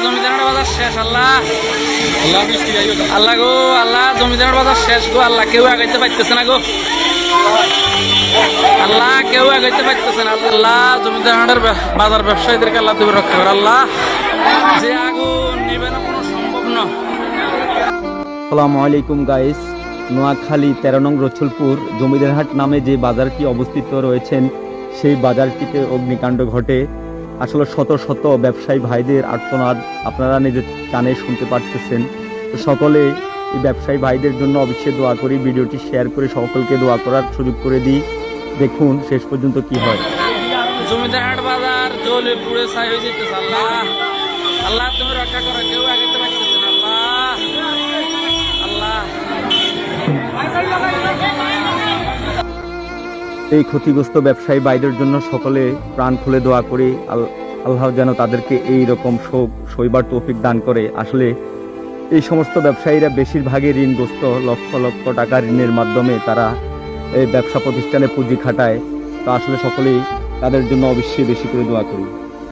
জমিদারের বাজার শেষ আল্লাহ আল্লাহ গো আল্লাহ জমিদারের বাজার শেষ গো আল্লাহ কেউ আগাইতে পারতেছে না গো আল্লাহ কেউ আগাইতে পারতেছে না আল্লাহ জমিদারের বাজার ব্যবসায়ীদেরকে আল্লাহ তুমি রক্ষা করো আল্লাহ যে আগুন নিবেন কোনো সম্ভব না। আসসালামু আলাইকুম গাইস, নোয়াখালী 13 নং রসুলপুর জমিদারহাট নামে যে বাজারটি অবস্থিত রয়েছেন সেই বাজারটিতে অগ্নিকাণ্ড ঘটে। আসলে শত শত ব্যবসায়ী ভাইদের আর্তনাদ আপনারা নিজের কানে শুনতে পারতেছেন। তো সকলে এই ব্যবসায়ী ভাইদের জন্য অবশ্যই দোয়া করি, ভিডিওটি শেয়ার করে সকলকে দোয়া করার সুযোগ করে দিই। দেখুন শেষ পর্যন্ত কি হয়। জমিদারহাট বাজার জ্বলে পুড়ে ছাই হয়ে যেতেছে আল্লাহ আল্লাহ তুমি রক্ষা করো কেউ আগাইতে পারতেছে না আল্লাহ আল্লাহ। এই ক্ষতিগ্রস্ত ব্যবসায়ী ভাইদের জন্য সকলে প্রাণ খুলে দোয়া করি, আল্লাহ যেন তাদেরকে এই রকম শোক সইবার তৌফিক দান করে। আসলে এই সমস্ত ব্যবসায়ীরা বেশিরভাগই ঋণগ্রস্ত, লক্ষ লক্ষ টাকা ঋণের মাধ্যমে তারা এই ব্যবসা প্রতিষ্ঠানে পুঁজি খাটায়। তো আসলে সকলেই তাদের জন্য অবশ্যই বেশি করে দোয়া করি।